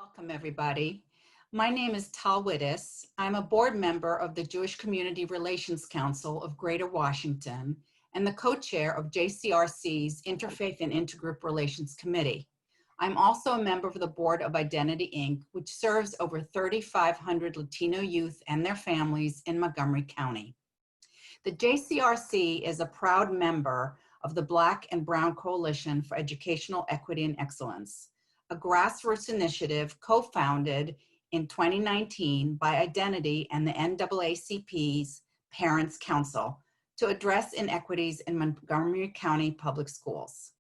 Welcome, everybody. My name is Tal Wittes. I'm a board member of the Jewish Community Relations Council of Greater Washington and the co-chair of JCRC's Interfaith and Intergroup Relations Committee. I'm also a member of the board of Identity, Inc., which serves over 3,500 Latino youth and their families in Montgomery County. The JCRC is a proud member of the Black and Brown Coalition for Educational Equity and Excellence, a grassroots initiative co-founded in 2019 by Identity and the NAACP's Parents Council to address inequities in Montgomery County public schools.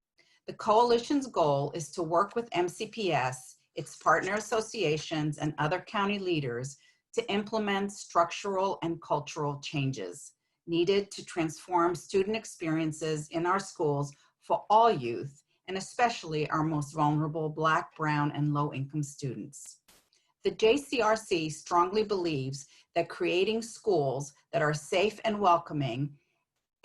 The coalition's goal is to work with MCPS, its partner associations, and other county leaders to implement structural and cultural changes needed to transform student experiences in our schools for all youth, and especially our most vulnerable Black, Brown, and low-income students. The JCRC strongly believes that creating schools that are safe and welcoming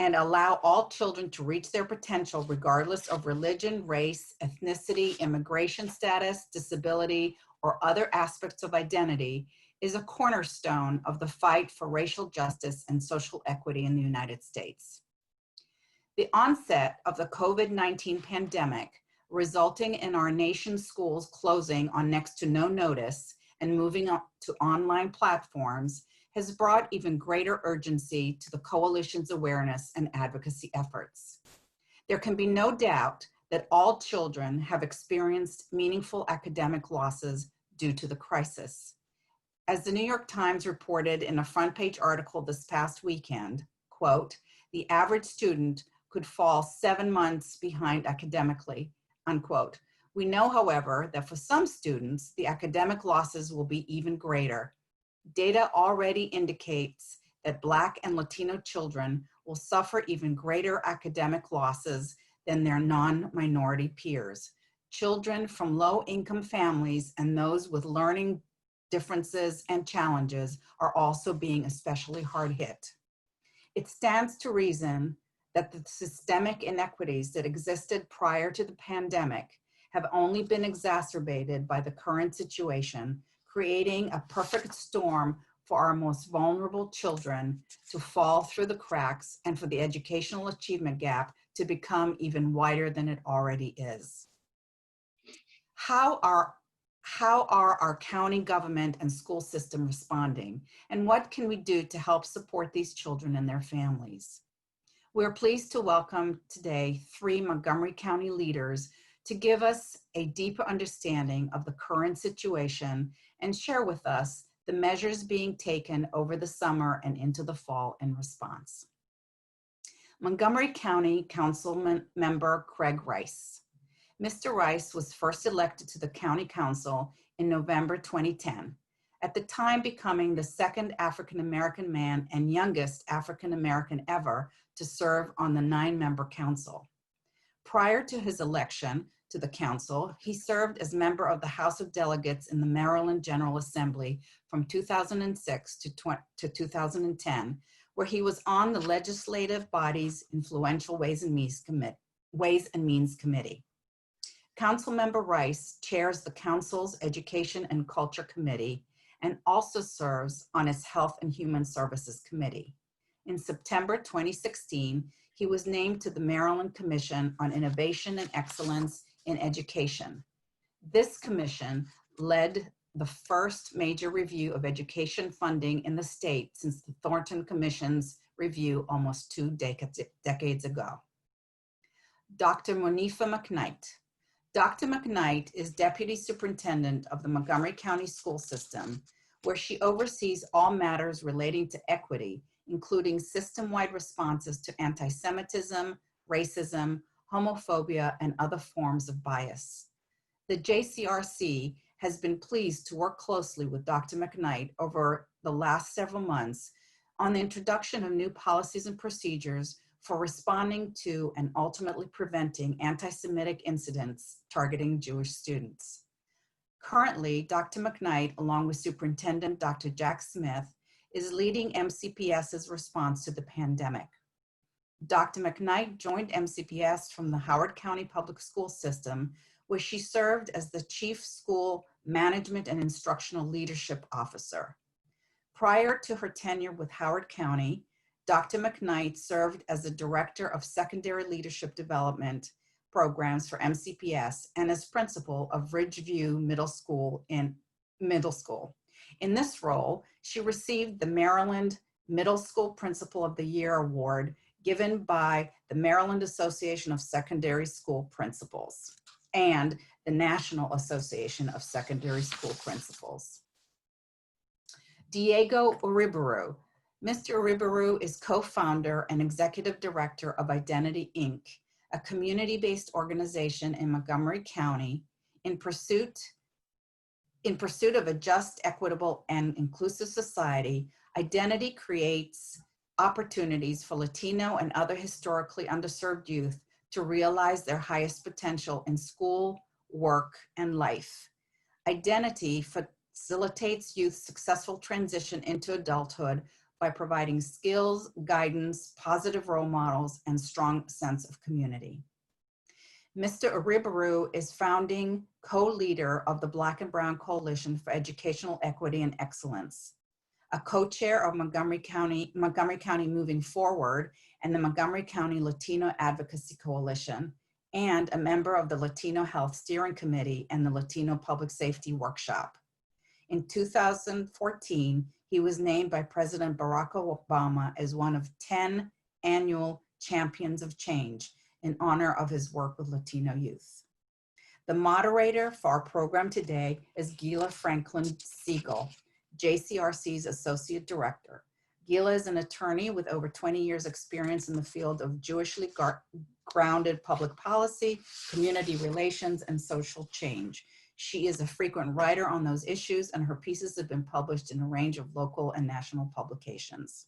and allow all children to reach their potential regardless of religion, race, ethnicity, immigration status, disability, or other aspects of identity is a cornerstone of the fight for racial justice and social equity in the United States. The onset of the COVID-19 pandemic, resulting in our nation's schools closing on next to no notice and moving up to online platforms, has brought even greater urgency to the coalition's awareness and advocacy efforts. There can be no doubt that all children have experienced meaningful academic losses due to the crisis. As the New York Times reported in a front page article this past weekend, quote, "The average student could fall 7 months behind academically," unquote. We know, however, that for some students, the academic losses will be even greater. Data already indicates that Black and Latino children will suffer even greater academic losses than their non-minority peers. Children from low-income families and those with learning differences and challenges are also being especially hard hit. It stands to reason that the systemic inequities that existed prior to the pandemic have only been exacerbated by the current situation, creating a perfect storm for our most vulnerable children to fall through the cracks and for the educational achievement gap to become even wider than it already is. How are our county government and school system responding, and what can we do to help support these children and their families? We're pleased to welcome today 3 Montgomery County leaders to give us a deeper understanding of the current situation and share with us the measures being taken over the summer and into the fall in response. Montgomery County Councilmember Craig Rice. Mr. Rice was first elected to the County Council in November 2010, at the time becoming the second African-American man and youngest African-American ever to serve on the 9-member council. Prior to his election to the council, he served as member of the House of Delegates in the Maryland General Assembly from 2006 to 2010, where he was on the legislative body's influential Ways and Means Committee. Councilmember Rice chairs the council's Education and Culture Committee and also serves on its Health and Human Services Committee. In September 2016, he was named to the Maryland Commission on Innovation and Excellence in Education. This commission led the first major review of education funding in the state since the Thornton Commission's review almost 2 decades ago. Dr. Monifa McKnight. Dr. McKnight is Deputy Superintendent of the Montgomery County School System, where she oversees all matters relating to equity, including system-wide responses to anti-Semitism, racism, homophobia, and other forms of bias. The JCRC has been pleased to work closely with Dr. McKnight over the last several months on the introduction of new policies and procedures for responding to and ultimately preventing anti-Semitic incidents targeting Jewish students. Currently, Dr. McKnight, along with Superintendent Dr. Jack Smith, is leading MCPS's response to the pandemic. Dr. McKnight joined MCPS from the Howard County Public School System, where she served as the Chief School Management and Instructional Leadership Officer. Prior to her tenure with Howard County, Dr. McKnight served as the Director of Secondary Leadership Development Programs for MCPS and as principal of Ridgeview Middle School. In this role, she received the Maryland Middle School Principal of the Year Award given by the Maryland Association of Secondary School Principals and the National Association of Secondary School Principals. Diego Uriburu. Mr. Uriburu is co-founder and executive director of Identity, Inc., a community-based organization in Montgomery County in pursuit of a just, equitable, and inclusive society. Identity creates opportunities for Latino and other historically underserved youth to realize their highest potential in school, work, and life. Identity facilitates youth's successful transition into adulthood by providing skills, guidance, positive role models, and strong sense of community. Mr. Uriburu is founding co-leader of the Black and Brown Coalition for Educational Equity and Excellence, a co-chair of Montgomery County Moving Forward and the Montgomery County Latino Advocacy Coalition, and a member of the Latino Health Steering Committee and the Latino Public Safety Workshop. In 2014, he was named by President Barack Obama as one of 10 annual Champions of Change in honor of his work with Latino youth. The moderator for our program today is GUILA Franklin Siegel, JCRC's Associate Director. GUILA is an attorney with over 20 years experience in the field of Jewishly grounded public policy, community relations, and social change. She is a frequent writer on those issues, and her pieces have been published in a range of local and national publications.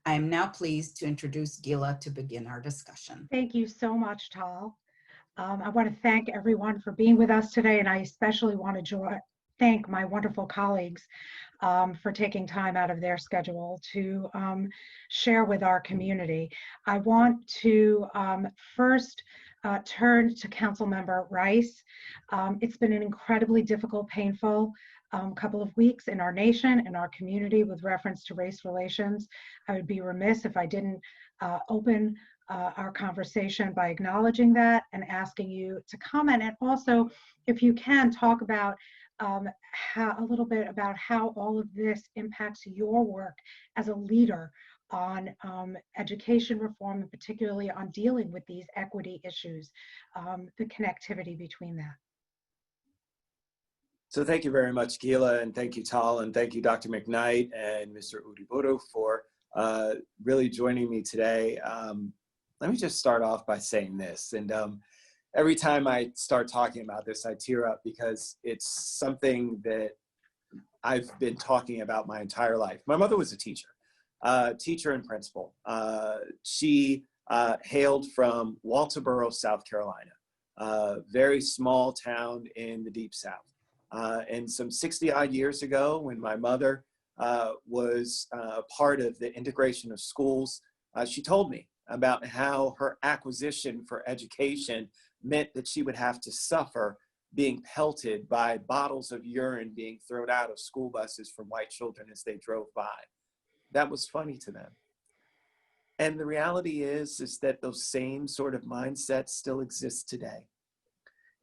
I am now pleased to introduce GUILA to begin our discussion. Thank you so much, Tal. I want to thank everyone for being with us today, and I especially want to thank my wonderful colleagues for taking time out of their schedule to share with our community. I want to first turn to Councilmember Rice. It's been an incredibly difficult, painful couple of weeks in our nation and our community with reference to race relations. I would be remiss if I didn't open our conversation by acknowledging that and asking you to comment, and also, if you can, talk about a little bit about how all of this impacts your work as a leader on education reform, and particularly on dealing with these equity issues, the connectivity between that. So thank you very much, GUILA, and thank you, Tal, and thank you, Dr. McKnight and Mr. Uriburu for really joining me today. Let me just start off by saying this, and every time I start talking about this, I tear up because it's something that I've been talking about my entire life. My mother was a teacher and principal. She hailed from Walterboro, South Carolina, a very small town in the Deep South. And some 60-odd years ago, when my mother was part of the integration of schools, she told me about how her acquisition for education meant that she would have to suffer being pelted by bottles of urine being thrown out of school buses from white children as they drove by. That was funny to them. And the reality is that those same sort of mindsets still exist today.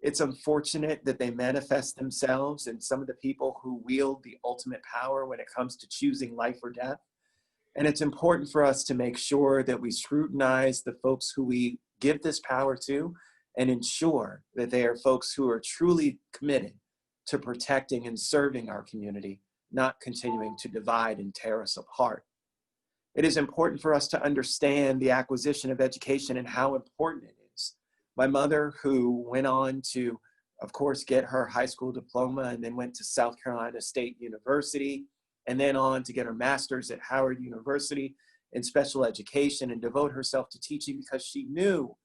It's unfortunate that they manifest themselves in some of the people who wield the ultimate power when it comes to choosing life or death. And it's important for us to make sure that we scrutinize the folks who we give this power to and ensure that they are folks who are truly committed to protecting and serving our community, not continuing to divide and tear us apart. It is important for us to understand the acquisition of education and how important it is. My mother, who went on to, of course, get her high school diploma and then went to South Carolina State University, and then on to get her master's at Howard University in special education and devote herself to teaching because she knew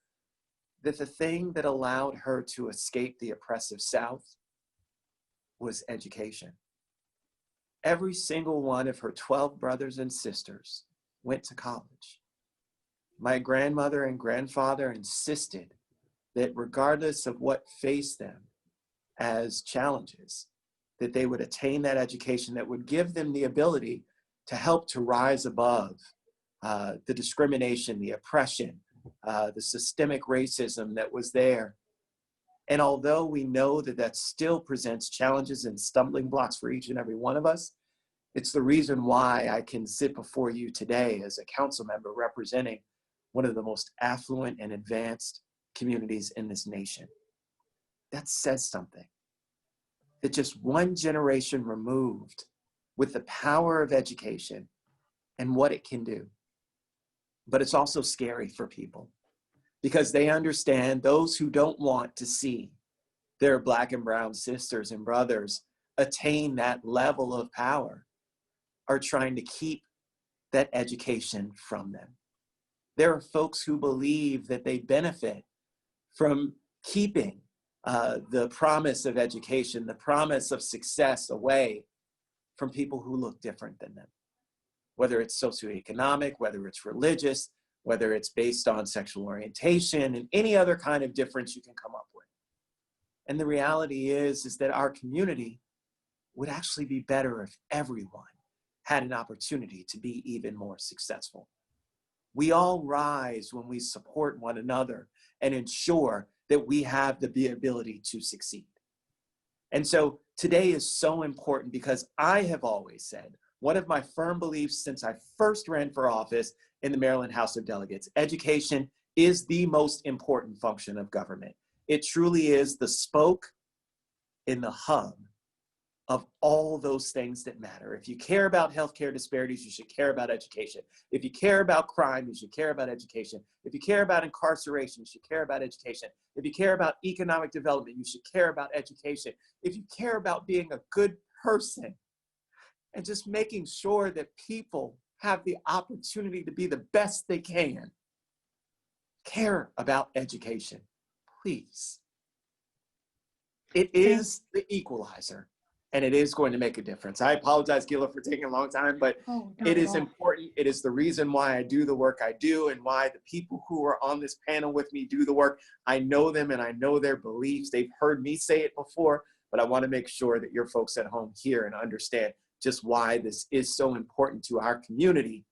that the thing that allowed her to escape the oppressive South was education. Every single one of her 12 brothers and sisters went to college. My grandmother and grandfather insisted that regardless of what faced them as challenges, that they would attain that education that would give them the ability to help to rise above the discrimination, the oppression, the systemic racism that was there. And although we know that that still presents challenges and stumbling blocks for each and every one of us, it's the reason why I can sit before you today as a council member representing one of the most affluent and advanced communities in this nation. That says something. That just one generation removed with the power of education and what it can do. But it's also scary for people because they understand those who don't want to see their Black and brown sisters and brothers attain that level of power are trying to keep that education from them. There are folks who believe that they benefit from keeping the promise of education, the promise of success away from people who look different than them. Whether it's socioeconomic, whether it's religious, whether it's based on sexual orientation, and any other kind of difference you can come up with. And the reality is that our community would actually be better if everyone had an opportunity to be even more successful. We all rise when we support one another and ensure that we have the ability to succeed. And so today is so important because I have always said, one of my firm beliefs since I first ran for office in the Maryland House of Delegates, education is the most important function of government. It truly is the spoke in the hub of all those things that matter. If you care about healthcare disparities, you should care about education. If you care about crime, you should care about education. If you care about incarceration, you should care about education. If you care about economic development, you should care about education. If you care about being a good person and just making sure that people have the opportunity to be the best they can, care about education, please. It is the equalizer. And it is going to make a difference. I apologize, GUILA, for taking a long time, but it is important. It is the reason why I do the work I do and why the people who are on this panel with me do the work. I know them and I know their beliefs. They've heard me say it before, but I want to make sure that your folks at home hear and understand just why this is so important to our community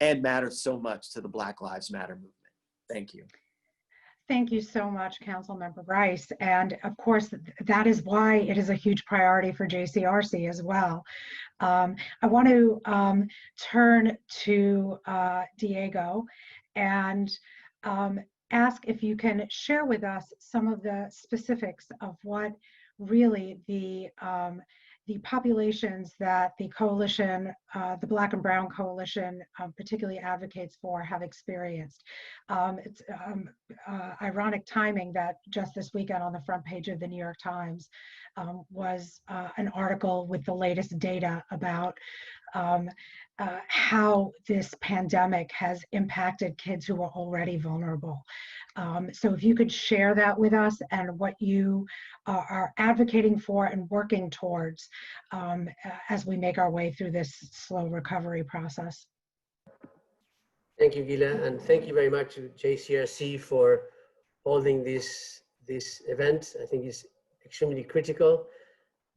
and matters so much to the Black Lives Matter movement. Thank you. Thank you so much, Councilmember Rice. And of course, that is why it is a huge priority for JCRC as well. I want to turn to Diego and ask if you can share with us some of the specifics of what really the populations that the coalition, the Black and Brown Coalition, particularly advocates for, have experienced. It's ironic timing that just this weekend on the front page of the New York Times was an article with the latest data about how this pandemic has impacted kids who are already vulnerable. So if you could share that with us and what you are advocating for and working towards as we make our way through this slow recovery process. Thank you, GUILA, and thank you very much to JCRC for holding this event. I think it's extremely critical.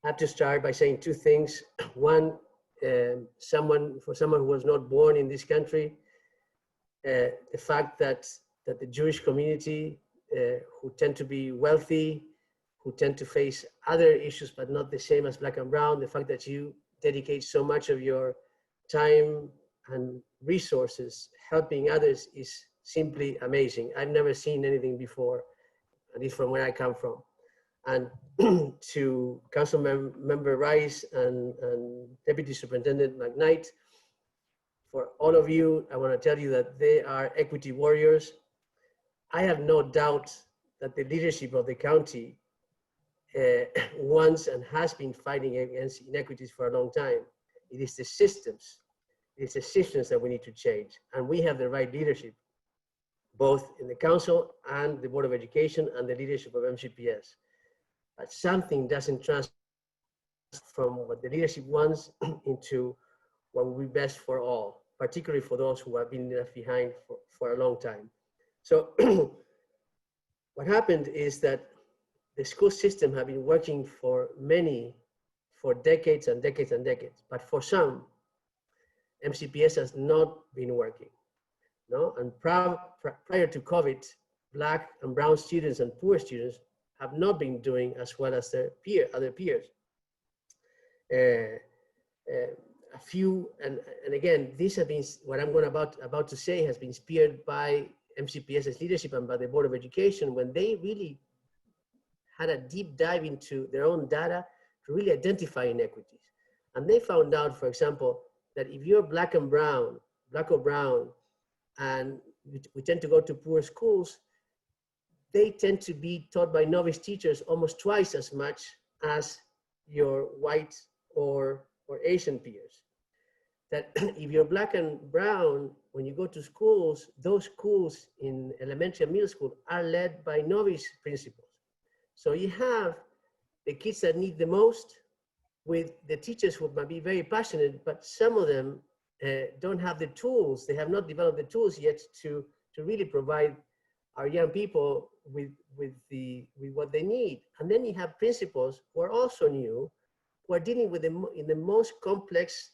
I have to start by saying two things. One, for someone who was not born in this country, the fact that the Jewish community, who tend to be wealthy, who tend to face other issues but not the same as Black and Brown, the fact that you dedicate so much of your time and resources helping others is simply amazing. I've never seen anything before, at least from where I come from. And to Councilmember Rice and Deputy Superintendent McKnight, for all of you, I want to tell you that they are equity warriors. I have no doubt that the leadership of the county wants and has been fighting against inequities for a long time. It is the systems. It's the systems that we need to change. And we have the right leadership, both in the council and the Board of Education and the leadership of MCPS. But something doesn't transfer from what the leadership wants into what will be best for all, particularly for those who have been left behind for a long time. So what happened is that the school system have been working for decades and decades and decades, but for some, MCPS has not been working. No? And prior to COVID, Black and brown students and poor students have not been doing as well as their other peers. A few, and again, these have been, what I'm about to say has been spearheaded by MCPS's leadership and by the Board of Education when they really had a deep dive into their own data to really identify inequities. And they found out, for example, that if you're black or brown, and we tend to go to poor schools, they tend to be taught by novice teachers almost twice as much as your white or Asian peers. That if you're black and brown, when you go to schools, those schools in elementary and middle school are led by novice principals. So you have the kids that need the most with the teachers who might be very passionate, but some of them don't have the tools. They have not developed the tools yet to really provide our young people with what they need. And then you have principals who are also new, who are dealing with in the most complex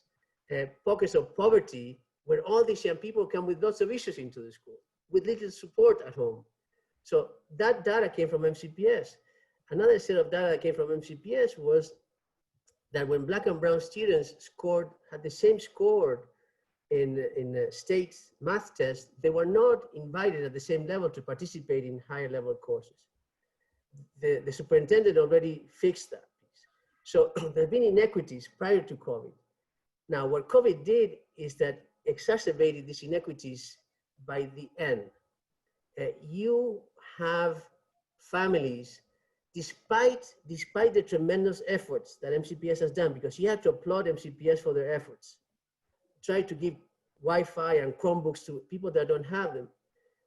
pockets of poverty, where all these young people come with lots of issues into the school, with little support at home. So that data came from MCPS. Another set of data that came from MCPS was that when black and brown students had the same score in the state math test, they were not invited at the same level to participate in higher level courses. The superintendent already fixed that piece. So there have been inequities prior to COVID. Now, what COVID did is that exacerbated these inequities by the end. You have families, despite the tremendous efforts that MCPS has done, because you have to applaud MCPS for their efforts, try to give Wi-Fi and Chromebooks to people that don't have them.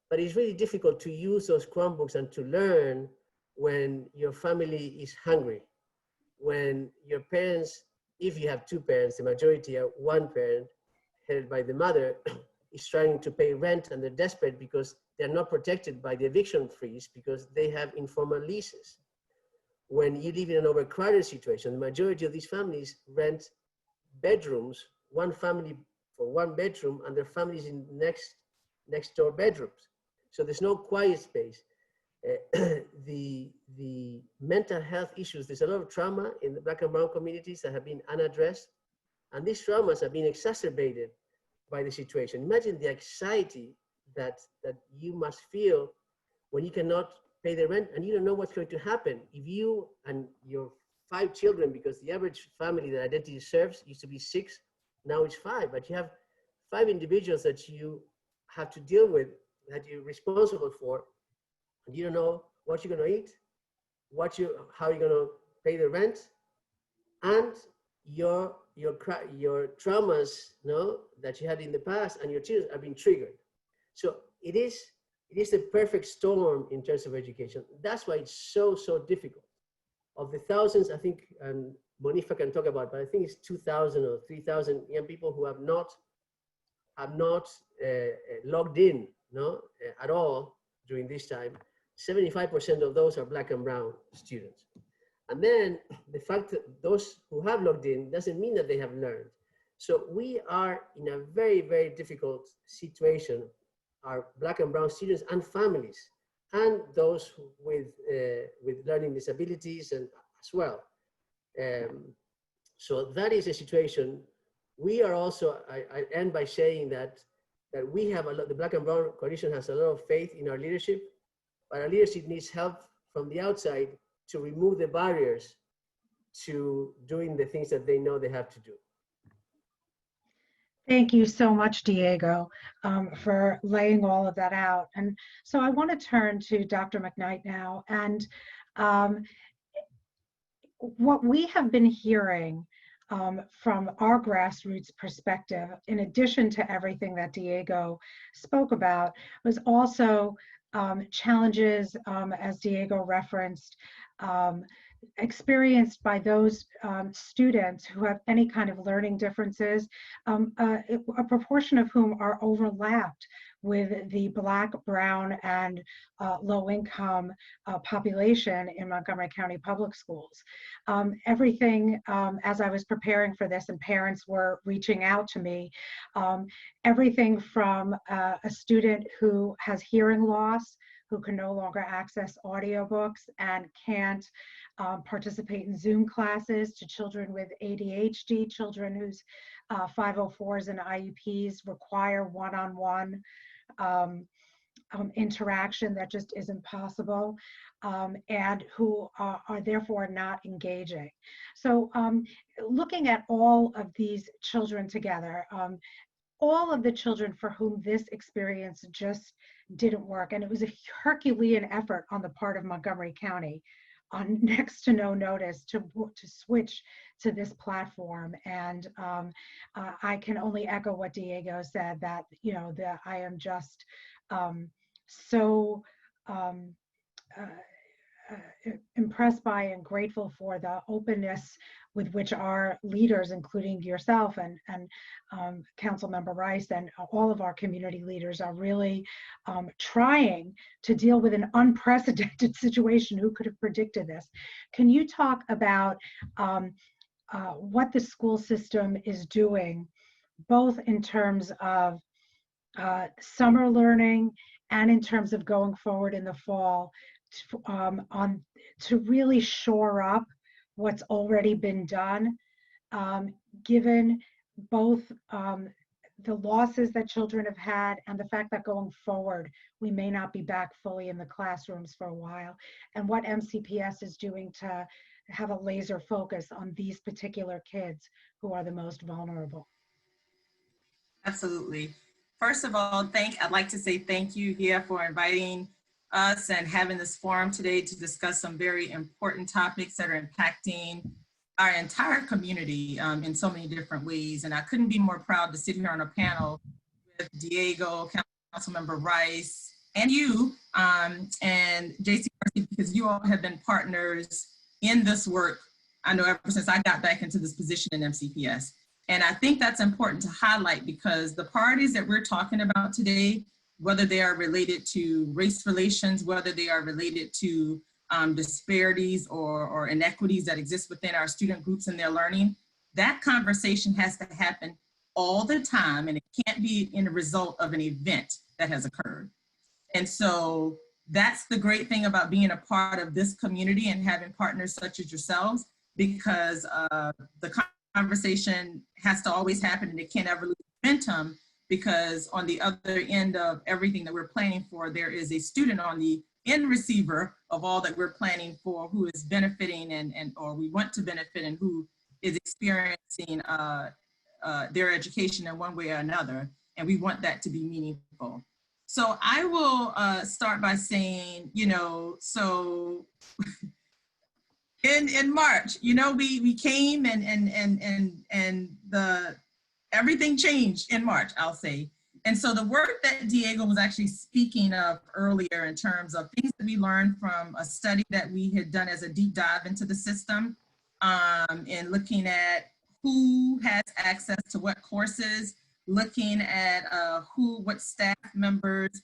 But it's really difficult to use those Chromebooks and to learn when your family is hungry, when your parents, if you have two parents, the majority are one parent, headed by the mother, is trying to pay rent and they're desperate because they're not protected by the eviction freeze because they have informal leases. When you live in an overcrowded situation, the majority of these families rent bedrooms, one family for one bedroom, and their families in next door bedrooms. So there's no quiet space. The mental health issues, there's a lot of trauma in the black and brown communities that have been unaddressed. And these traumas have been exacerbated by the situation. Imagine the anxiety that you must feel when you cannot pay the rent and you don't know what's going to happen. If you and your 5 children, because the average family that Identity serves used to be 6, now it's 5, but you have 5 individuals that you have to deal with, that you're responsible for, and you don't know what you're going to eat, how you're going to pay the rent, and your traumas, that you had in the past, and your children have been triggered. So it is the perfect storm in terms of education. That's why it's so difficult. Of the thousands, I think, and Monifa can talk about, but I think it's 2,000 or 3,000 young people who have not logged in, at all during this time. 75% of those are black and brown students. And then the fact that those who have logged in doesn't mean that they have learned. So we are in a very, very difficult situation, our black and brown students and families, and those with learning disabilities and as well. So that is a situation. We are also, I end by saying that we have the Black and Brown Coalition has a lot of faith in our leadership, but our leadership needs help from the outside to remove the barriers to doing the things that they know they have to do. Thank you so much, Diego, for laying all of that out. And so I want to turn to Dr. McKnight now. And what we have been hearing from our grassroots perspective, in addition to everything that Diego spoke about, was also challenges, as Diego referenced, experienced by those students who have any kind of learning differences, a proportion of whom are overlapped with the Black, Brown, and low-income population in Montgomery County Public Schools. Everything, as I was preparing for this and parents were reaching out to me, everything from a student who has hearing loss, who can no longer access audiobooks and can't participate in Zoom classes, to children with ADHD, children whose 504s and IEPs require one-on-one interaction that just isn't possible, and who are therefore not engaging. So looking at all of these children together, all of the children for whom this experience just didn't work, and it was a Herculean effort on the part of Montgomery County on next to no notice to switch to this platform. And I can only echo what Diego said, that, you know, that I am just so impressed by and grateful for the openness with which our leaders, including yourself and Councilmember Rice and all of our community leaders, are really trying to deal with an unprecedented situation. Who could have predicted this? Can you talk about what the school system is doing, both in terms of summer learning and in terms of going forward in the fall, to really shore up what's already been done, given both the losses that children have had and the fact that going forward we may not be back fully in the classrooms for a while, and what MCPS is doing to have a laser focus on these particular kids who are the most vulnerable. Absolutely. First of all, I'd like to say thank you, Gia, for inviting us and having this forum today to discuss some very important topics that are impacting our entire community in so many different ways. And I couldn't be more proud to sit here on a panel with Diego, Councilmember Rice, and you, and JCRC, because you all have been partners in this work, I know, ever since I got back into this position in MCPS. And I think that's important to highlight, because the priorities that we're talking about today, whether they are related to race relations, whether they are related to disparities or inequities that exist within our student groups and their learning, that conversation has to happen all the time, and it can't be in a result of an event that has occurred. And so that's the great thing about being a part of this community and having partners such as yourselves, because the conversation has to always happen, and it can't ever lose momentum, because on the other end of everything that we're planning for, there is a student on the end receiver of all that we're planning for, who is benefiting or we want to benefit, and who is experiencing their education in one way or another. And we want that to be meaningful. So I will start by saying, you know, so in March, you know, we came and everything changed in March, I'll say. And so the work that Diego was actually speaking of earlier, in terms of things that we learned from a study that we had done as a deep dive into the system, and looking at who has access to what courses, looking at what staff members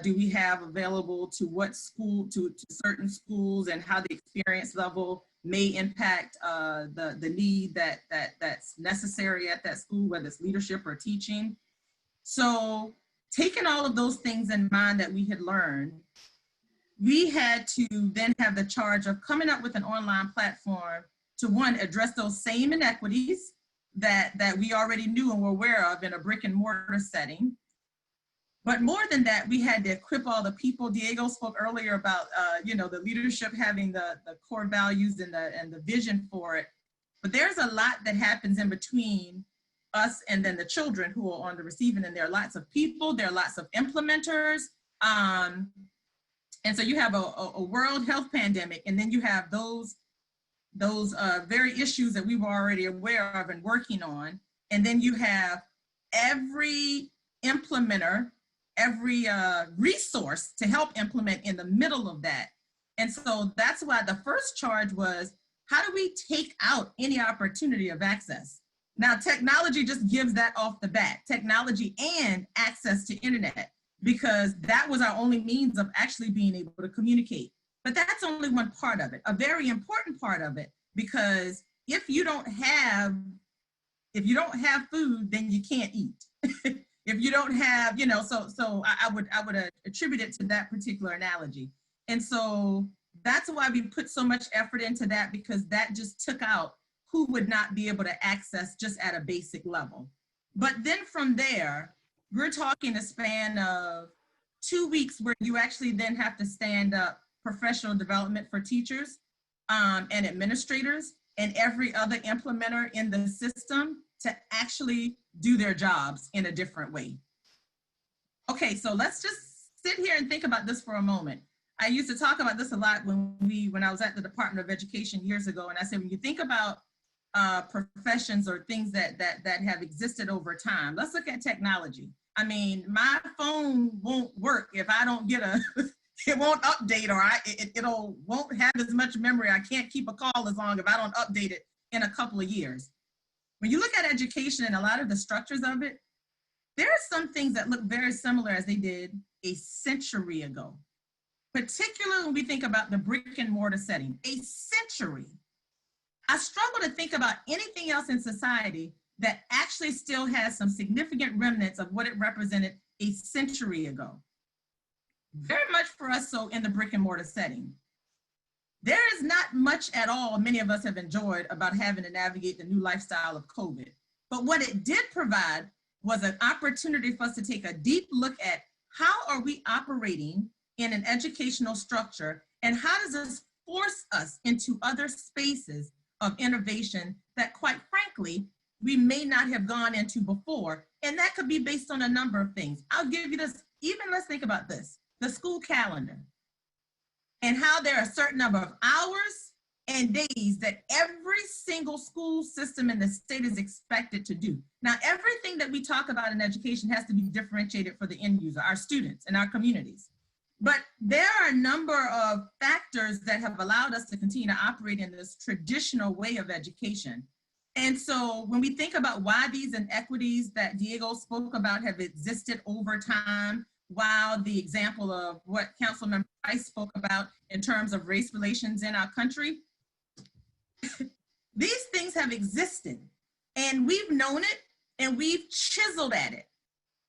do we have available to what school, to certain schools, and how the experience level may impact the need that's necessary at that school, whether it's leadership or teaching. So taking all of those things in mind that we had learned, we had to then have the charge of coming up with an online platform to, one, address those same inequities that we already knew and were aware of in a brick and mortar setting. But more than that, we had to equip all the people. Diego spoke earlier about you know, the leadership having the core values and the vision for it. But there's a lot that happens in between us and then the children who are on the receiving end. There are lots of people, there are lots of implementers. And so you have a world health pandemic, and then you have those very issues that we were already aware of and working on. And then you have every implementer, every resource to help implement in the middle of that. And so that's why the first charge was, how do we take out any opportunity of access? Now, technology just gives that off the bat, technology and access to internet, because that was our only means of actually being able to communicate. But that's only one part of it, a very important part of it, because if you don't have food, then you can't eat. If you don't have, you know, so I would attribute it to that particular analogy. And so that's why we put so much effort into that, because that just took out who would not be able to access just at a basic level. But then from there, we're talking a span of 2 weeks where you actually then have to stand up professional development for teachers and administrators and every other implementer in the system to actually do their jobs in a different way. Okay, so let's just sit here and think about this for a moment. I used to talk about this a lot when I was at the Department of Education years ago, and I said, when you think about professions or things that have existed over time, let's look at technology. I mean, my phone won't work if I don't get it won't update, or it won't have as much memory. I can't keep a call as long if I don't update it in a couple of years. When you look at education and a lot of the structures of it, there are some things that look very similar as they did a century ago, particularly when we think about the brick and mortar setting, a century. I struggle to think about anything else in society that actually still has some significant remnants of what it represented a century ago. Very much for us so in the brick and mortar setting. There is not much at all many of us have enjoyed about having to navigate the new lifestyle of COVID. But what it did provide was an opportunity for us to take a deep look at how are we operating in an educational structure, and how does this force us into other spaces of innovation that, quite frankly, we may not have gone into before. And that could be based on a number of things. I'll give you this, even let's think about this, the school calendar, and how there are a certain number of hours and days that every single school system in the state is expected to do. Now, everything that we talk about in education has to be differentiated for the end user, our students and our communities. But there are a number of factors that have allowed us to continue to operate in this traditional way of education. And so when we think about why these inequities that Diego spoke about have existed over time, while the example of what Councilmember Price spoke about in terms of race relations in our country, these things have existed and we've known it and we've chiseled at it.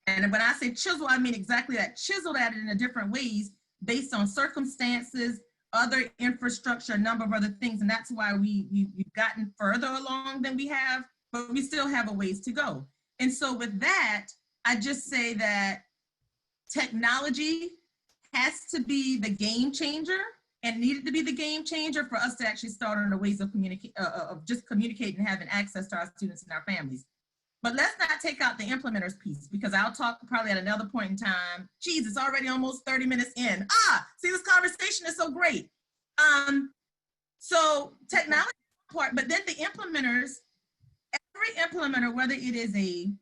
And when I say chisel, I mean exactly that, chiseled at it in a different ways based on circumstances, other infrastructure, a number of other things. And that's why we've gotten further along than we have, but we still have a ways to go. And so with that, I just say that technology has to be the game changer and needed to be the game changer for us to actually start on the ways of just communicating and having access to our students and our families. But let's not take out the implementers piece, because I'll talk probably at another point in time. Geez, it's already almost 30 minutes in. See, this conversation is so great. So technology part, but then the implementers, every implementer, whether it is a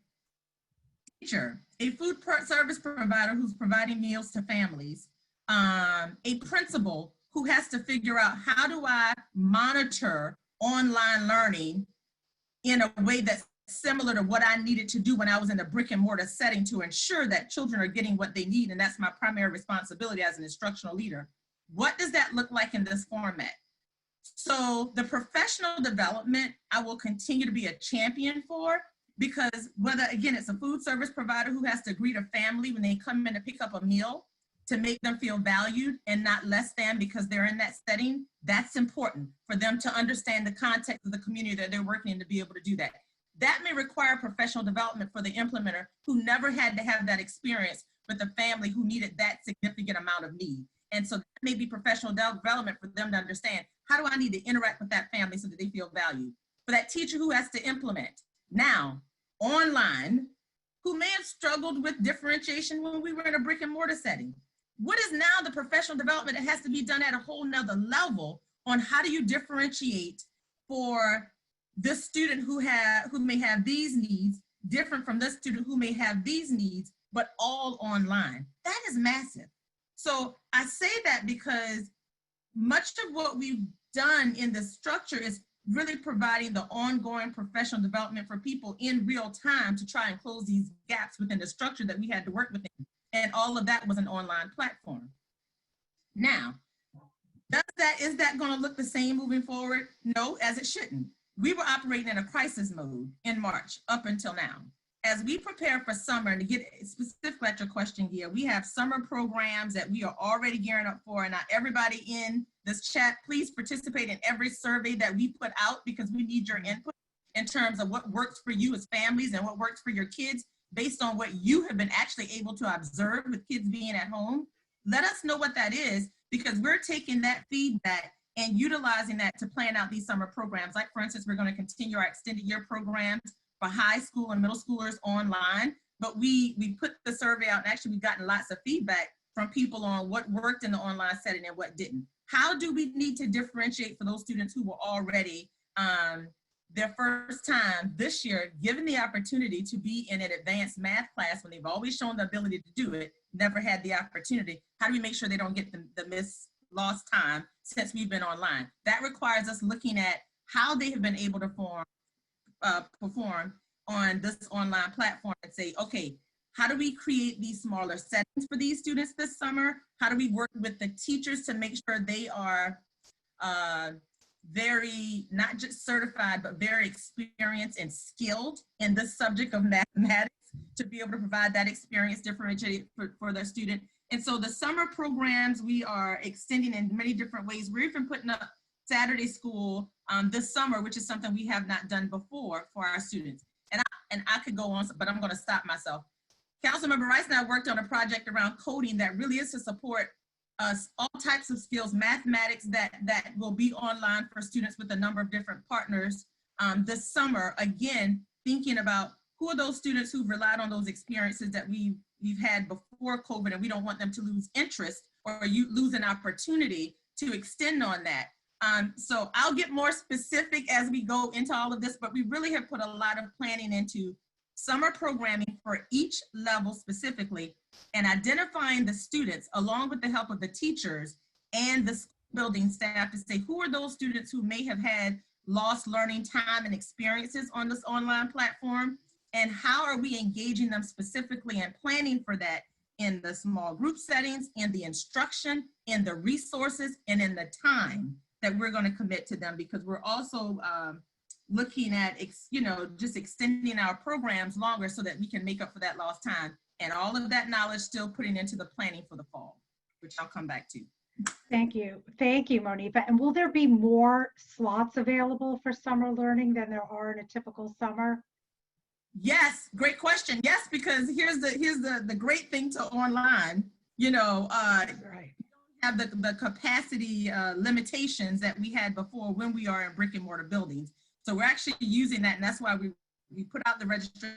teacher, a food service provider who's providing meals to families, a principal who has to figure out how do I monitor online learning in a way that's similar to what I needed to do when I was in a brick and mortar setting to ensure that children are getting what they need. And that's my primary responsibility as an instructional leader. What does that look like in this format? So the professional development, I will continue to be a champion for, because whether, again, it's a food service provider who has to greet a family when they come in to pick up a meal to make them feel valued and not less than because they're in that setting, that's important for them to understand the context of the community that they're working in to be able to do that. That may require professional development for the implementer who never had to have that experience with a family who needed that significant amount of need. And so that may be professional development for them to understand, how do I need to interact with that family so that they feel valued? For that teacher who has to implement now online, who may have struggled with differentiation when we were in a brick and mortar setting. What is now the professional development that has to be done at a whole nother level on how do you differentiate for this student who may have these needs, different from this student who may have these needs, but all online? That is massive. So I say that because much of what we've done in the structure is really providing the ongoing professional development for people in real time to try and close these gaps within the structure that we had to work within. And all of that was an online platform. Now, is that going to look the same moving forward? No, as it shouldn't. We were operating in a crisis mode in March up until now. As we prepare for summer, and to get specifically at your question, Gia, we have summer programs that we are already gearing up for. And not everybody in this chat, please participate in every survey that we put out, because we need your input in terms of what works for you as families and what works for your kids based on what you have been actually able to observe with kids being at home. Let us know what that is, because we're taking that feedback and utilizing that to plan out these summer programs. Like, for instance, we're going to continue our extended year programs for high school and middle schoolers online, but we put the survey out, and actually we've gotten lots of feedback from people on what worked in the online setting and what didn't. How do we need to differentiate for those students who were already their first time this year given the opportunity to be in an advanced math class when they've always shown the ability to do it, never had the opportunity? How do we make sure they don't get the lost time since we've been online? That requires us looking at how they have been able to perform on this online platform and say, okay, how do we create these smaller settings for these students this summer? How do we work with the teachers to make sure they are very, not just certified, but very experienced and skilled in this subject of mathematics to be able to provide that experience differentiated for their student? And so the summer programs we are extending in many different ways. We're even putting up Saturday school this summer, which is something we have not done before for our students. And I could go on, but I'm going to stop myself. Councilmember Rice and I worked on a project around coding that really is to support all types of skills, mathematics that will be online for students with a number of different partners this summer. Again, thinking about who are those students who've relied on those experiences that we've had before COVID, and we don't want them to lose interest or lose an opportunity to extend on that. So I'll get more specific as we go into all of this, but we really have put a lot of planning into summer programming for each level specifically, and identifying the students along with the help of the teachers and the school building staff to say, who are those students who may have had lost learning time and experiences on this online platform, and how are we engaging them specifically and planning for that in the small group settings, in the instruction, in the resources, and in the time that we're going to commit to them, because we're also looking at, just extending our programs longer so that we can make up for that lost time, and all of that knowledge still putting into the planning for the fall, which I'll come back to. Thank you, Monifa. And will there be more slots available for summer learning than there are in a typical summer? Yes, great question. Yes, because here's the great thing to online. Right. Have the capacity limitations that we had before when we are in brick and mortar buildings. So we're actually using that, and that's why we put out the registration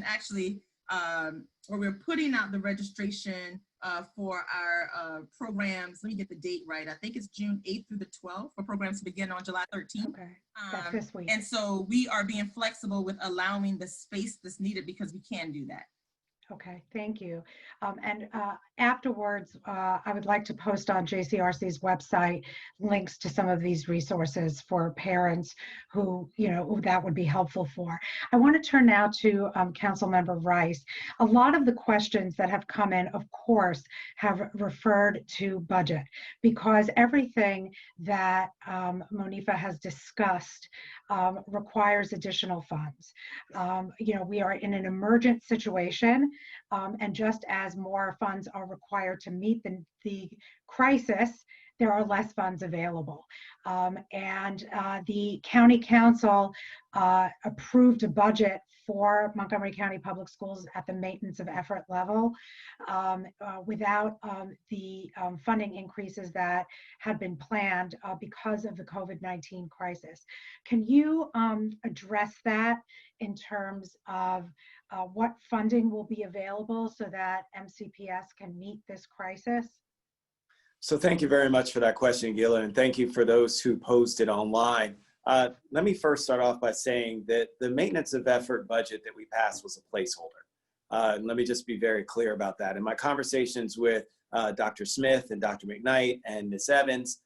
actually, or we're putting out the registration for our programs. Let me get the date right. I think it's June 8th through the 12th for programs to begin on July 13th. Okay, that's this week. And so we are being flexible with allowing the space that's needed because we can do that. Okay, thank you. And afterwards, I would like to post on JCRC's website links to some of these resources for parents who that would be helpful for. I want to turn now to Councilmember Rice. A lot of the questions that have come in, of course, have referred to budget, because everything that Monifa has discussed requires additional funds. We are in an emergent situation. And just as more funds are required to meet the crisis, there are less funds available. And the County Council approved a budget for Montgomery County Public Schools at the maintenance of effort level without the funding increases that had been planned because of the COVID-19 crisis. Can you address that in terms of what funding will be available so that MCPS can meet this crisis? So thank you very much for that question, GUILA, and thank you for those who posted online. Let me first start off by saying that the maintenance of effort budget that we passed was a placeholder. Let me just be very clear about that. In my conversations with Dr. Smith and Dr. McKnight and Ms. Evans,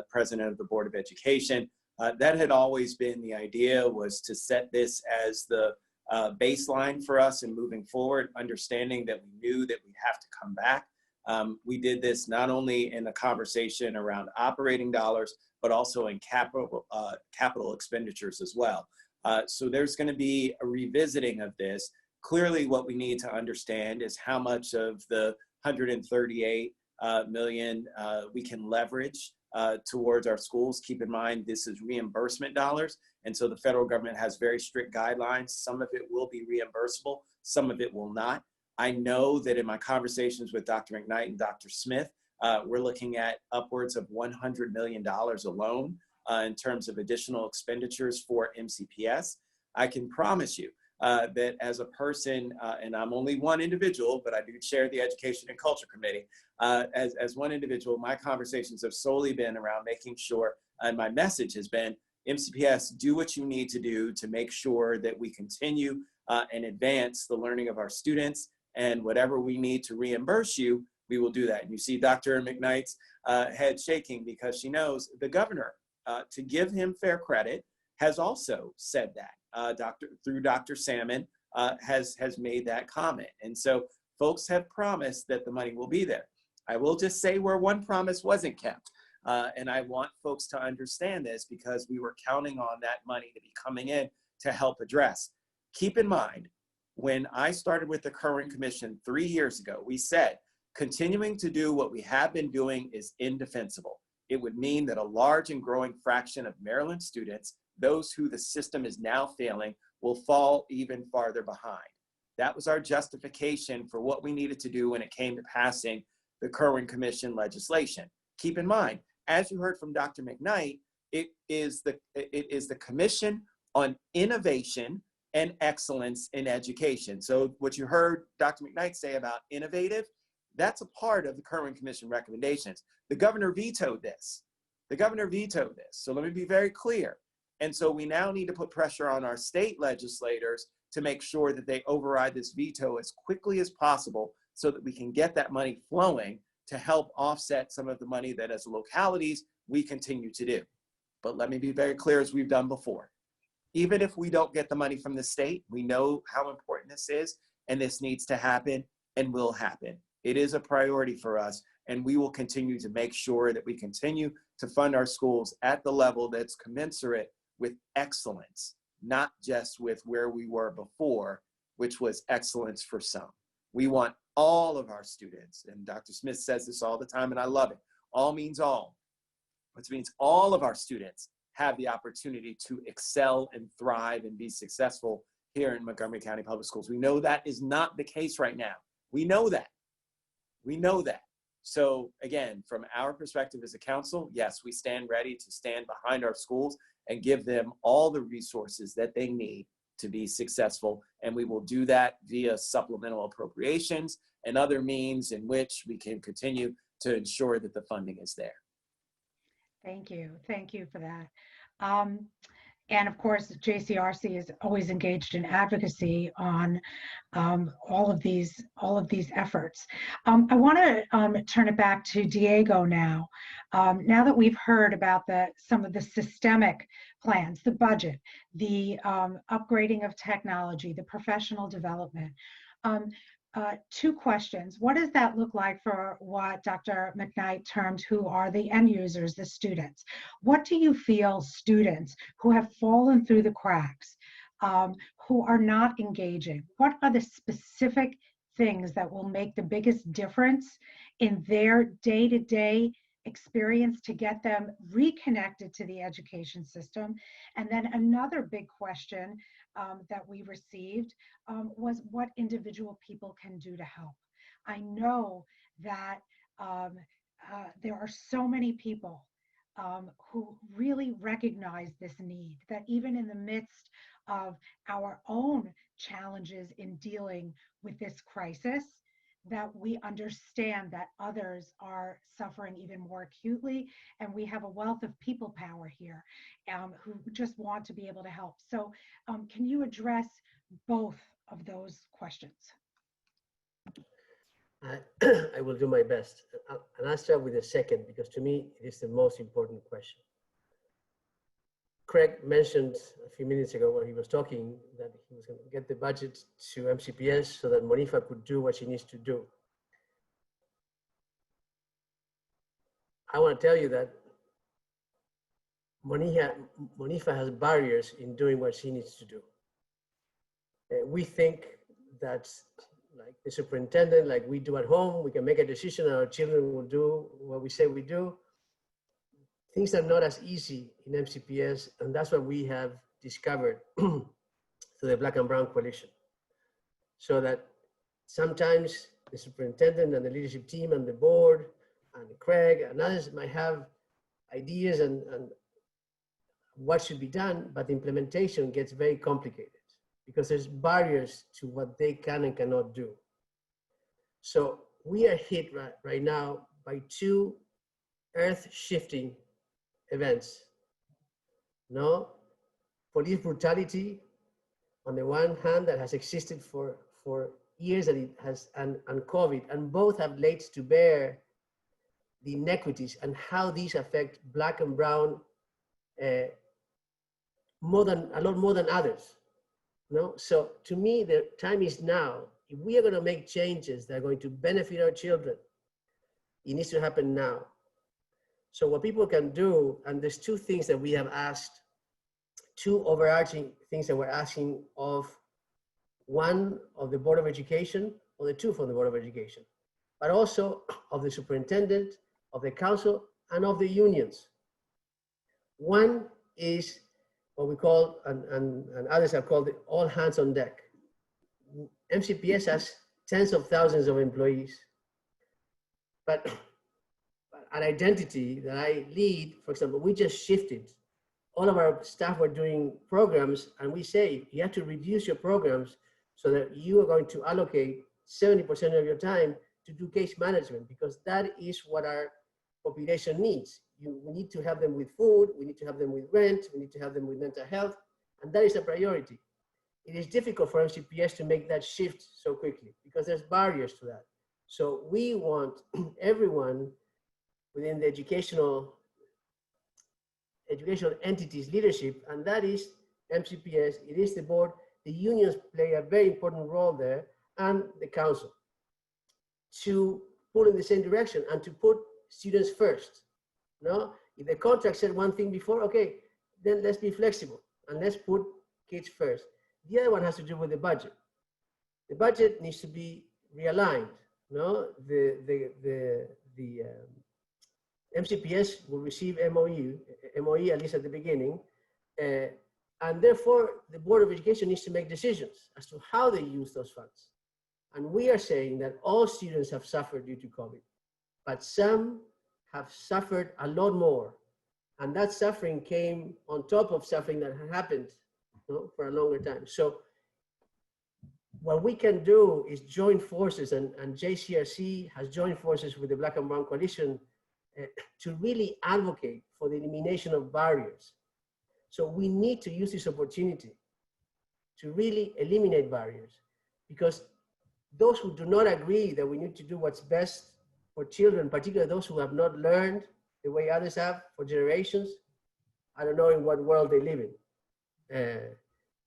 President of the Board of Education. That had always been the idea, was to set this as the baseline for us in moving forward, understanding that we knew that we'd have to come back. We did this not only in a conversation around operating dollars, but also in capital expenditures as well. So there's going to be a revisiting of this. Clearly, what we need to understand is how much of the 138 million we can leverage towards our schools. Keep in mind, this is reimbursement dollars. And so the federal government has very strict guidelines. Some of it will be reimbursable, some of it will not. I know that in my conversations with Dr. McKnight and Dr. Smith, we're looking at upwards of $100 million alone in terms of additional expenditures for MCPS. I can promise you that as a person, and I'm only one individual, but I do chair the Education and Culture Committee. As one individual, my conversations have solely been around making sure, and my message has been, MCPS, do what you need to do to make sure that we continue and advance the learning of our students, and whatever we need to reimburse you, we will do that. And you see Dr. McKnight's head shaking because she knows the governor, to give him fair credit, has also said that. Through Dr. Salmon has made that comment. And so folks have promised that the money will be there. I will just say where one promise wasn't kept. And I want folks to understand this because we were counting on that money to be coming in to help address. Keep in mind, when I started with the current commission 3 years ago, we said, continuing to do what we have been doing is indefensible. It would mean that a large and growing fraction of Maryland students, those who the system is now failing, will fall even farther behind. That was our justification for what we needed to do when it came to passing the Kerwin Commission legislation. Keep in mind, as you heard from Dr. McKnight, it is the Commission on Innovation and Excellence in Education. So what you heard Dr. McKnight say about innovative, that's a part of the Kerwin Commission recommendations. The governor vetoed this. The governor vetoed this. So let me be very clear. And so we now need to put pressure on our state legislators to make sure that they override this veto as quickly as possible so that we can get that money flowing to help offset some of the money that as localities we continue to do. But let me be very clear, as we've done before. Even if we don't get the money from the state, we know how important this is, and this needs to happen and will happen. It is a priority for us, and we will continue to make sure that we continue to fund our schools at the level that's commensurate with excellence, not just with where we were before, which was excellence for some. We want all of our students, and Dr. Smith says this all the time, and I love it. All means all, which means all of our students have the opportunity to excel and thrive and be successful here in Montgomery County Public Schools. We know that is not the case right now. We know that. We know that. So again, from our perspective as a council, yes, we stand ready to stand behind our schools and give them all the resources that they need to be successful. And we will do that via supplemental appropriations and other means in which we can continue to ensure that the funding is there. Thank you. Thank you for that. And of course, JCRC is always engaged in advocacy on all of these efforts. I want to turn it back to Diego now. Now that we've heard about some of the systemic plans, the budget, the upgrading of technology, the professional development. Two questions. What does that look like for what Dr. McKnight termed who are the end users, the students? What do you feel students who have fallen through the cracks, who are not engaging, what are the specific things that will make the biggest difference in their day-to-day experience to get them reconnected to the education system? And then another big question that we received was what individual people can do to help. I know that there are so many people who really recognize this need, that even in the midst of our own challenges in dealing with this crisis, that we understand that others are suffering even more acutely, and we have a wealth of people power here who just want to be able to help. So can you address both of those questions? I will do my best. And I'll start with the second, because to me, it is the most important question. Craig mentioned a few minutes ago when he was talking that he was going to get the budget to MCPS so that Monifa could do what she needs to do. I want to tell you that Monifa has barriers in doing what she needs to do. We think that, like the superintendent, like we do at home, we can make a decision and our children will do what we say we do. Things are not as easy in MCPS, and that's what we have discovered through the Black and Brown Coalition. So that sometimes the superintendent and the leadership team and the board and Craig and others might have ideas and what should be done, but the implementation gets very complicated because there's barriers to what they can and cannot do. So we are hit right now by two earth-shifting events. No, police brutality on the one hand that has existed for years, and it has, and COVID, and both have laid to bear the inequities and how these affect Black and Brown a lot more than others. No, so to me the time is now. If we are going to make changes that are going to benefit our children, it needs to happen now. So what people can do, and there's two things that we have asked, two overarching things that we're asking of one of the Board of Education, or the two from the Board of Education, but also of the superintendent, of the council, and of the unions. One is what we call, and others have called it, all hands on deck. MCPS has tens of thousands of employees, but an identity that I lead, for example, we just shifted. All of our staff were doing programs, and we say you have to reduce your programs so that you are going to allocate 70% of your time to do case management, because that is what our population needs. We need to have them with food, we need to have them with rent, we need to have them with mental health, and that is a priority. It is difficult for MCPS to make that shift so quickly because there's barriers to that. So we want everyone within the educational entities leadership, and that is MCPS, it is the board, the unions play a very important role there, and the council, to pull in the same direction and to put students first. No, if the contract said one thing before, okay, then let's be flexible and let's put kids first. The other one has to do with the budget. The budget needs to be realigned. No, the MCPS will receive MOE at least at the beginning, and therefore the Board of Education needs to make decisions as to how they use those funds. And we are saying that all students have suffered due to COVID, but some have suffered a lot more. And that suffering came on top of suffering that had happened, you know, for a longer time. So what we can do is join forces, and JCRC has joined forces with the Black and Brown Coalition to really advocate for the elimination of barriers. So we need to use this opportunity to really eliminate barriers, because those who do not agree that we need to do what's best for children, particularly those who have not learned the way others have for generations, I don't know in what world they live in.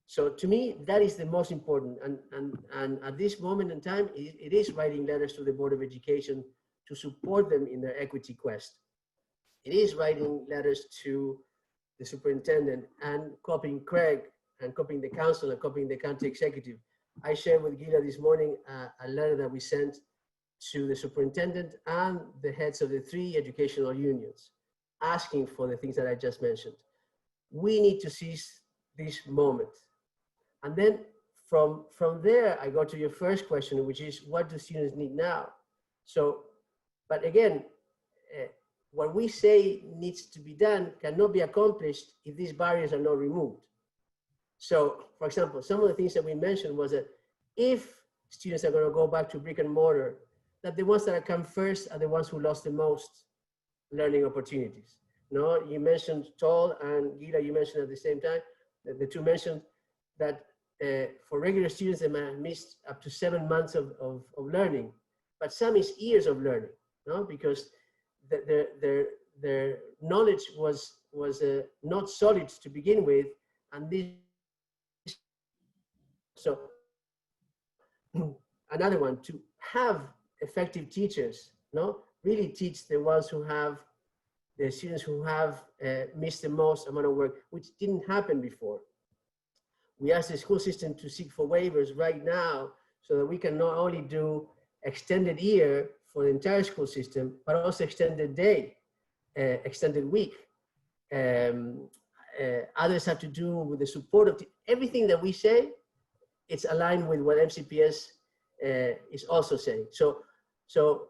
So to me, that is the most important. And at this moment in time, it is writing letters to the Board of Education to support them in their equity quest. It is writing letters to the superintendent and copying Craig and copying the council and copying the county executive. I shared with GUILA this morning a letter that we sent to the superintendent and the heads of the 3 educational unions, asking for the things that I just mentioned. We need to seize this moment. And then from there, I go to your first question, which is what do students need now? So, but again, what we say needs to be done cannot be accomplished if these barriers are not removed. So, for example, some of the things that we mentioned was that if students are going to go back to brick and mortar, that the ones that come first are the ones who lost the most learning opportunities. No, you mentioned Toll and GUILA, you mentioned at the same time, the two mentioned that for regular students, they might have missed up to 7 months of learning. but some is years of learning, no? Because their knowledge was not solid to begin with, and this. So another one, to have effective teachers, no, really teach the ones who have, the students who have missed the most amount of work, which didn't happen before. We asked the school system to seek for waivers right now so that we can not only do extended year for the entire school system, but also extended day, extended week. Others have to do with the support of everything that we say. It's aligned with what MCPS is also saying. So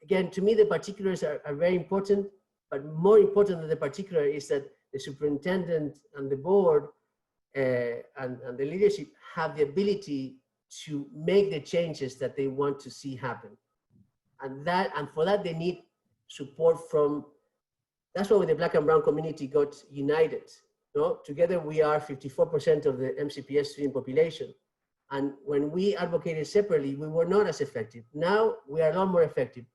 again, to me, the particulars are very important, but more important than the particular is that the superintendent and the board and the leadership have the ability to make the changes that they want to see happen. And for that, they need support from, that's why the Black and Brown community got united. No? Together we are 54% of the MCPS student population. And when we advocated separately, we were not as effective. Now we are a lot more effective.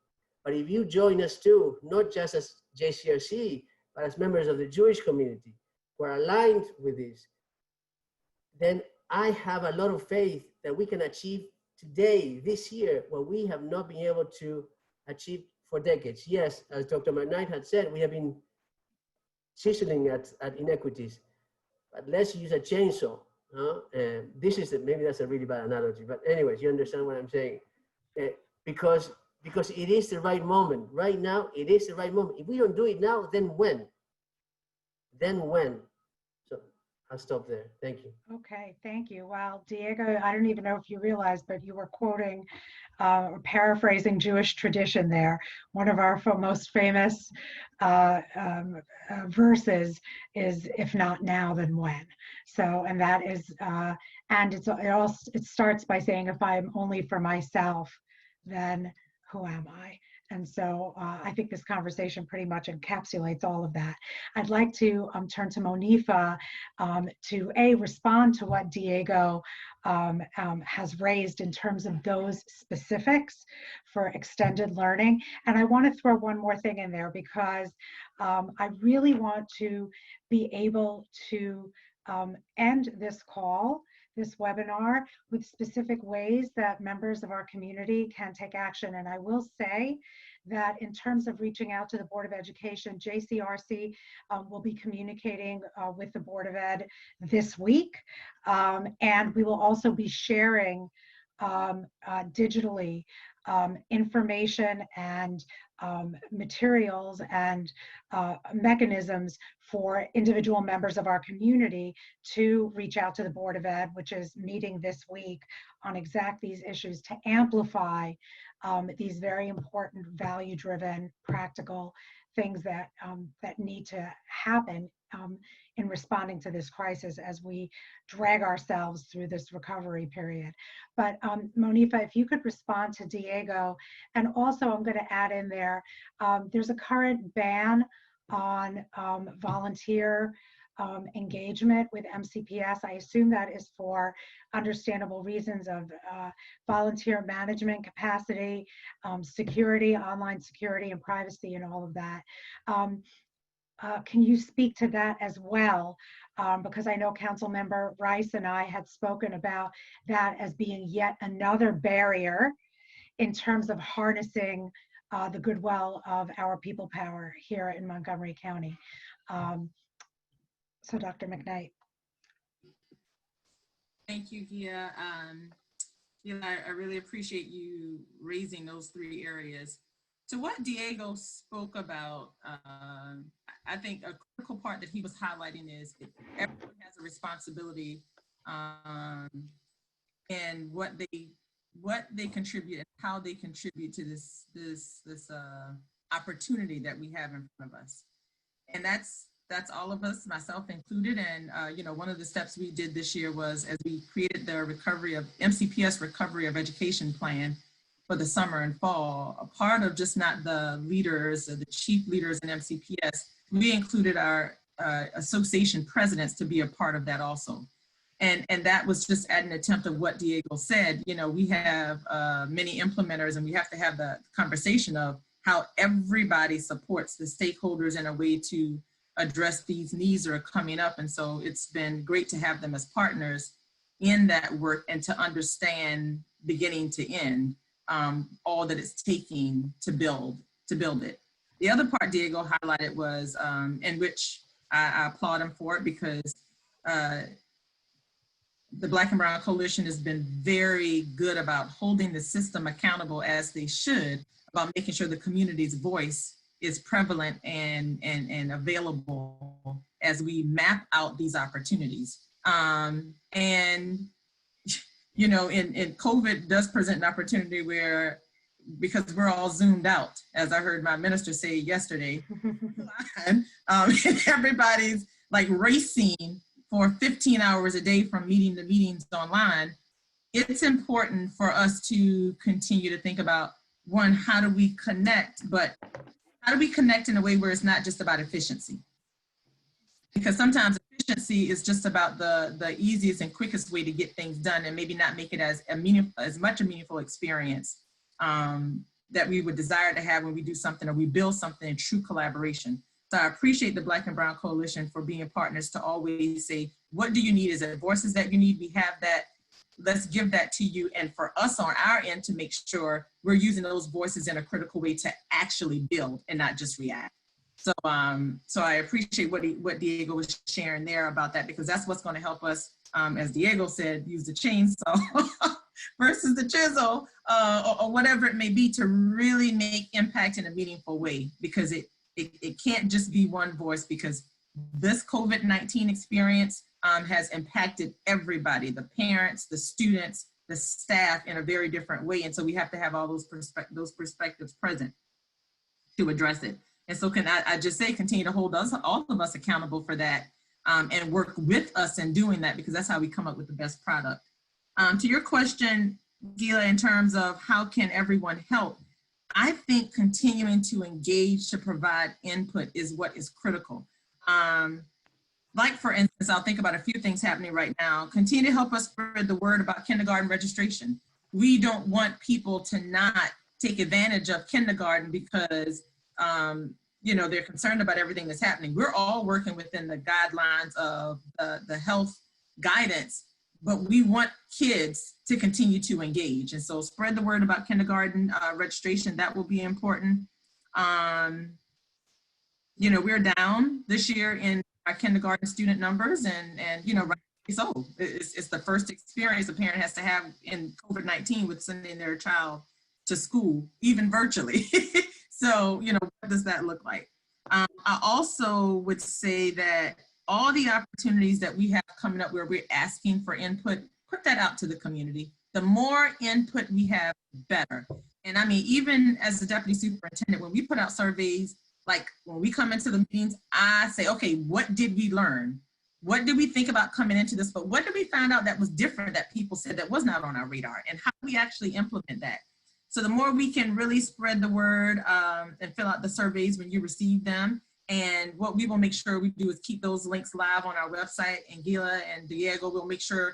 But if you join us too, not just as JCRC, but as members of the Jewish community who are aligned with this, then I have a lot of faith that we can achieve today, this year, what we have not been able to achieve for decades. Yes, as Dr. McKnight had said, we have been chiseling at inequities, but let's use a chainsaw. This is, maybe that's a really bad analogy, but anyways, you understand what I'm saying. Because it is the right moment. Right now, it is the right moment. If we don't do it now, then when? Then when? So I'll stop there. Thank you. Okay, thank you. Well, Diego, I don't even know if you realized, but you were quoting or paraphrasing Jewish tradition there. One of our most famous verses is, if not now, then when? So, and that is, and it starts by saying, if I'm only for myself, then who am I? And so I think this conversation pretty much encapsulates all of that. I'd like to turn to Monifa to respond to what Diego has raised in terms of those specifics for extended learning. And I want to throw one more thing in there because I really want to be able to end this call, this webinar, with specific ways that members of our community can take action. And I will say that in terms of reaching out to the Board of Education, JCRC will be communicating with the Board of Ed this week. And we will also be sharing digitally information and materials and mechanisms for individual members of our community to reach out to the Board of Ed, which is meeting this week on these issues to amplify these very important value-driven practical things that need to happen in responding to this crisis as we drag ourselves through this recovery period. But Monifa, if you could respond to Diego, and also I'm going to add in there, there's a current ban on volunteer engagement with MCPS. I assume that is for understandable reasons of volunteer management capacity, security, online security and privacy and all of that. Can you speak to that as well? Because I know Councilmember Rice and I had spoken about that as being yet another barrier in terms of harnessing the goodwill of our people power here in Montgomery County. So Dr. McKnight. Thank you, Gia. I really appreciate you raising those three areas. To what Diego spoke about, I think a critical part that he was highlighting is everyone has a responsibility in what they contribute and how they contribute to this opportunity that we have in front of us. And that's all of us, myself included. And one of the steps we did this year was, as we created the MCPS recovery of education plan for the summer and fall, a part of just not the leaders or the chief leaders in MCPS, we included our association presidents to be a part of that also. And that was just at an attempt of what Diego said. You know, we have many implementers, and we have to have the conversation of how everybody supports the stakeholders in a way to address these needs that are coming up. And so it's been great to have them as partners in that work and to understand beginning to end all that it's taking to build it. The other part Diego highlighted was, in which I applaud him for it, because the Black and Brown Coalition has been very good about holding the system accountable as they should, about making sure the community's voice is prevalent and available as we map out these opportunities. And, you know, in COVID does present an opportunity where, because we're all zoomed out, as I heard my minister say yesterday, and everybody's like racing for 15 hours a day from meeting to meetings online. It's important for us to continue to think about, one, how do we connect, but how do we connect in a way where it's not just about efficiency? Because sometimes efficiency is just about the easiest and quickest way to get things done, and maybe not make it as much a meaningful experience that we would desire to have when we do something or we build something in true collaboration. So I appreciate the Black and Brown Coalition for being partners to always say, what do you need? Is it voices that you need? We have that. Let's give that to you. And for us on our end to make sure we're using those voices in a critical way to actually build and not just react. So, so I appreciate what Diego was sharing there about that, because that's what's going to help us, as Diego said, use the chainsaw versus the chisel or whatever it may be, to really make impact in a meaningful way, because it can't just be one voice, because this COVID-19 experience has impacted everybody, the parents, the students, the staff in a very different way. And so we have to have all those perspectives present to address it. And so can I just say, continue to hold us, all of us, accountable for that, and work with us in doing that, because that's how we come up with the best product. To your question, GUILA, in terms of how can everyone help, I think continuing to engage to provide input is what is critical. Like, for instance, I'll think about a few things happening right now. Continue to help us spread the word about kindergarten registration. We don't want people to not take advantage of kindergarten because, you know, they're concerned about everything that's happening. We're all working within the guidelines of the health guidance, but we want kids to continue to engage. And so spread the word about kindergarten registration, that will be important. You know, we're down this year in our kindergarten student numbers, and you know, rightly so. It's the first experience a parent has to have in COVID-19 with sending their child to school, even virtually. So, you know, what does that look like? I also would say that all the opportunities that we have coming up where we're asking for input, put that out to the community. The more input we have, better. And I mean, even as the deputy superintendent, when we put out surveys, like when we come into the meetings, I say, okay, what did we learn? What did we think about coming into this? But what did we find out that was different that people said that was not on our radar? And how do we actually implement that? So the more we can really spread the word and fill out the surveys when you receive them. And what we will make sure we do is keep those links live on our website, and GUILA and Diego will make sure,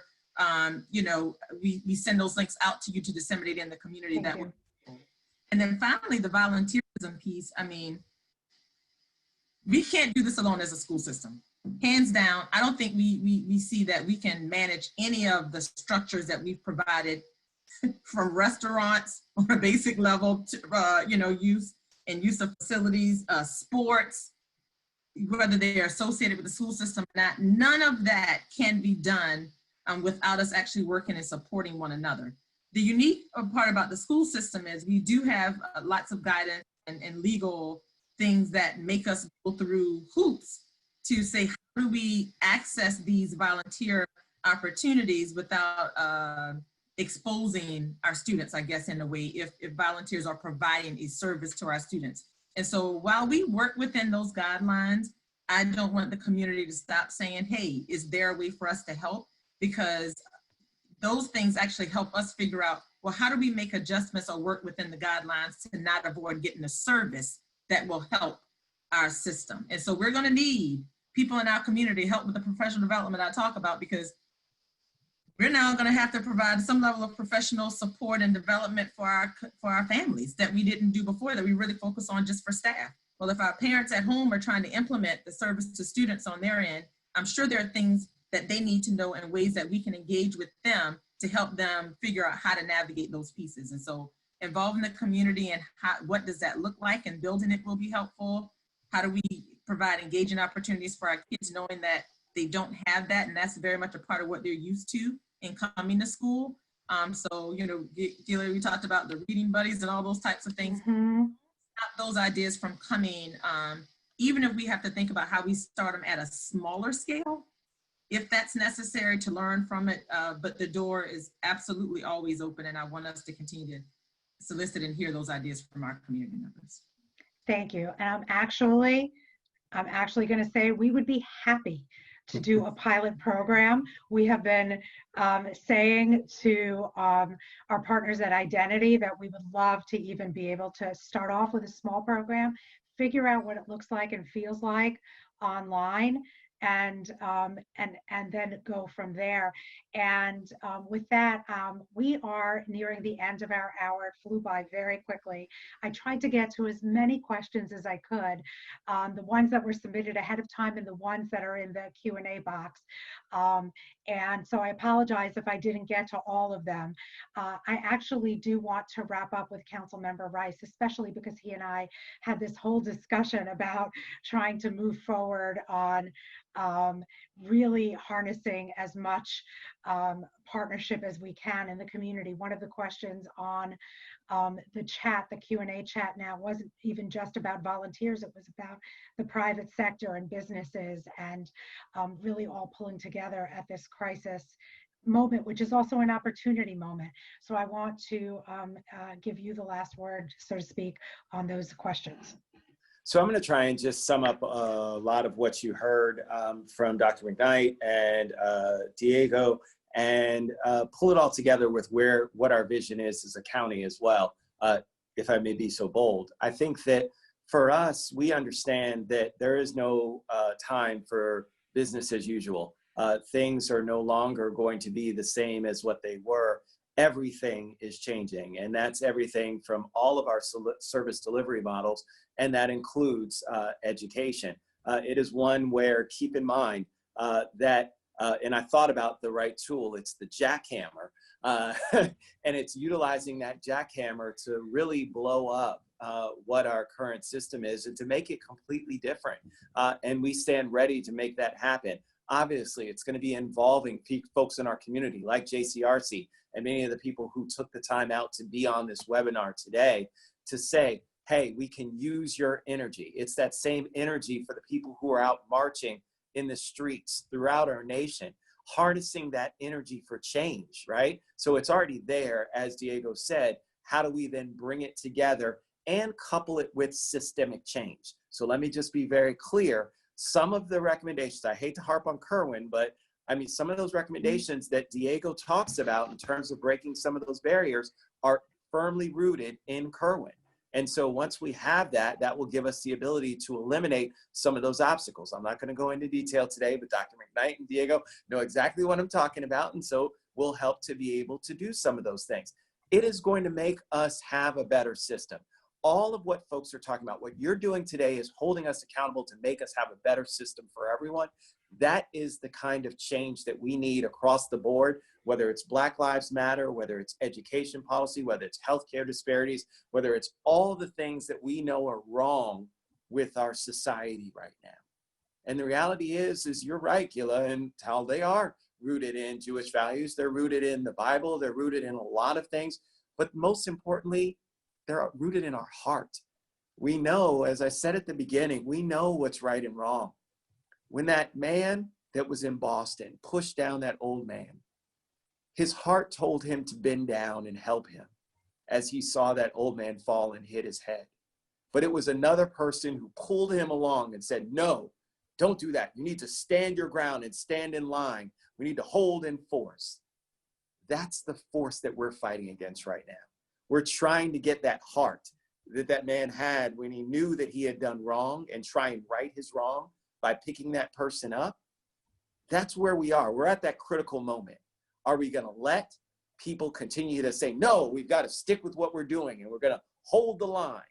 you know, we send those links out to you to disseminate in the community. And then finally, the volunteerism piece. I mean, we can't do this alone as a school system. Hands down, I don't think we see that we can manage any of the structures that we've provided from restaurants on a basic level to, you know, use of facilities, sports, whether they are associated with the school system or not. None of that can be done without us actually working and supporting one another. The unique part about the school system is we do have lots of guidance and legal things that make us go through hoops to say, how do we access these volunteer opportunities without exposing our students, I guess, in a way, if volunteers are providing a service to our students. And so while we work within those guidelines, I don't want the community to stop saying, hey, is there a way for us to help? Because those things actually help us figure out, well, how do we make adjustments or work within the guidelines to not avoid getting a service that will help our system? And so we're gonna need people in our community help with the professional development I talk about, because we're now going to have to provide some level of professional support and development for our families that we didn't do before, that we really focus on just for staff. Well, if our parents at home are trying to implement the service to students on their end, I'm sure there are things that they need to know and ways that we can engage with them to help them figure out how to navigate those pieces. And so involving the community and what does that look like, and building it will be helpful. How do we provide engaging opportunities for our kids, knowing that they don't have that, and that's very much a part of what they're used to in coming to school. So, you know, GUILA, we talked about the reading buddies and all those types of things. Stop those ideas from coming, even if we have to think about how we start them at a smaller scale, if that's necessary to learn from it. But the door is absolutely always open, and I want us to continue to solicit and hear those ideas from our community members. Thank you. And I'm actually going to say we would be happy to do a pilot program. We have been saying to our partners at Identity that we would love to even be able to start off with a small program, figure out what it looks like and feels like online, and then go from there. And with that, we are nearing the end of our hour. It flew by very quickly. I tried to get to as many questions as I could, the ones that were submitted ahead of time and the ones that are in the Q&A box. And so I apologize if I didn't get to all of them. I actually do want to wrap up with Councilmember Rice, especially because he and I had this whole discussion about trying to move forward on really harnessing as much partnership as we can in the community. One of the questions on the chat, the Q&A chat now, wasn't even just about volunteers, it was about the private sector and businesses, and really all pulling together at this crisis moment, which is also an opportunity moment. So I want to give you the last word, so to speak, on those questions. So I'm going to try and just sum up a lot of what you heard from Dr. McKnight and Diego, and pull it all together with what our vision is as a county as well, if I may be so bold. I think that for us, we understand that there is no time for business as usual. Things are no longer going to be the same as what they were. Everything is changing, and that's everything from all of our service delivery models, and that includes education. It is one where, keep in mind that, and I thought about the right tool, it's the jackhammer, and it's utilizing that jackhammer to really blow up what our current system is and to make it completely different. And we stand ready to make that happen. Obviously, it's going to be involving folks in our community like JCRC and many of the people who took the time out to be on this webinar today to say, hey, we can use your energy. It's that same energy for the people who are out marching in the streets throughout our nation, harnessing that energy for change, right? So it's already there, as Diego said. How do we then bring it together and couple it with systemic change? So let me just be very clear. Some of the recommendations, I hate to harp on Kerwin, but I mean, some of those recommendations that Diego talks about in terms of breaking some of those barriers are firmly rooted in Kerwin. And so once we have that, that will give us the ability to eliminate some of those obstacles. I'm not going to go into detail today, but Dr. McKnight and Diego know exactly what I'm talking about. And so we'll help to be able to do some of those things. It is going to make us have a better system. All of what folks are talking about, what you're doing today is holding us accountable to make us have a better system for everyone. That is the kind of change that we need across the board, whether it's Black Lives Matter, whether it's education policy, whether it's healthcare disparities, whether it's all the things that we know are wrong with our society right now. And the reality is you're right, GUILA and Tal, they are rooted in Jewish values. They're rooted in the Bible. They're rooted in a lot of things. But most importantly, they're rooted in our heart. We know, as I said at the beginning, we know what's right and wrong. When that man that was in Boston pushed down that old man, his heart told him to bend down and help him as he saw that old man fall and hit his head. But it was another person who pulled him along and said, no, don't do that. You need to stand your ground and stand in line. We need to hold in force. That's the force that we're fighting against right now. We're trying to get that heart that that man had when he knew that he had done wrong and try and right his wrong by picking that person up. That's where we are. We're at that critical moment. Are we going to let people continue to say, no, we've got to stick with what we're doing and we're going to hold the line?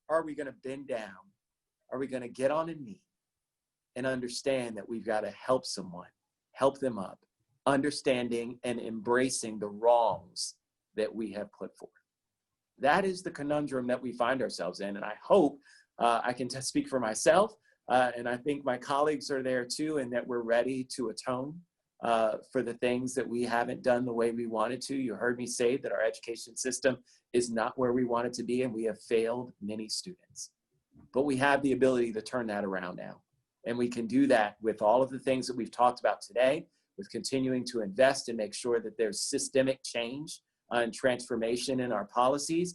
Are we going to bend down? Are we going to get on a knee and understand that we've got to help someone, help them up, understanding and embracing the wrongs that we have put forth? That is the conundrum that we find ourselves in. And I hope I can speak for myself, and I think my colleagues are there too, and that we're ready to atone for the things that we haven't done the way we wanted to. You heard me say that our education system is not where we want it to be, and we have failed many students. But we have the ability to turn that around now. And we can do that with all of the things that we've talked about today, with continuing to invest and make sure that there's systemic change and transformation in our policies,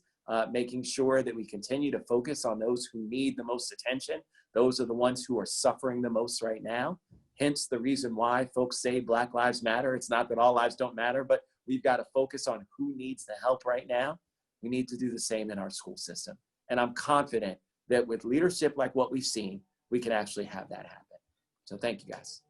making sure that we continue to focus on those who need the most attention. Those are the ones who are suffering the most right now. Hence the reason why folks say Black Lives Matter. It's not that all lives don't matter, but we've got to focus on who needs the help right now. We need to do the same in our school system. And I'm confident that with leadership like what we've seen, we can actually have that happen. So thank you, guys.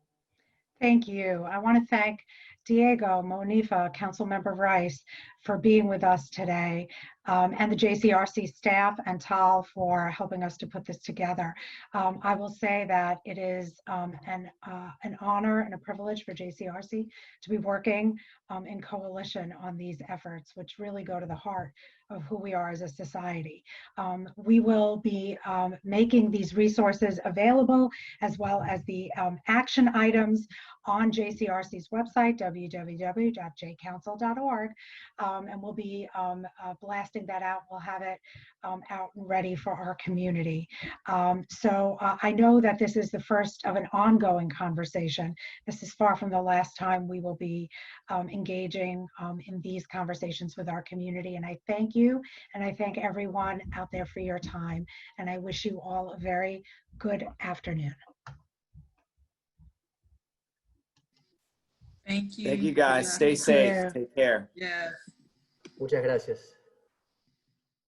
Thank you. I want to thank Diego, Monifa, Councilmember Rice for being with us today, and the JCRC staff and Tal for helping us to put this together. I will say that it is an honor and a privilege for JCRC to be working in coalition on these efforts, which really go to the heart of who we are as a society. We will be making these resources available, as well as the action items on JCRC's website, www.jcouncil.org, and we'll be blasting that out. We'll have it out and ready for our community. So I know that this is the first of an ongoing conversation. This is far from the last time we will be engaging in these conversations with our community. And I thank you, and I thank everyone out there for your time. And I wish you all a very good afternoon. Thank you. Thank you, guys. Stay safe. Take care. Yes. Muchas gracias.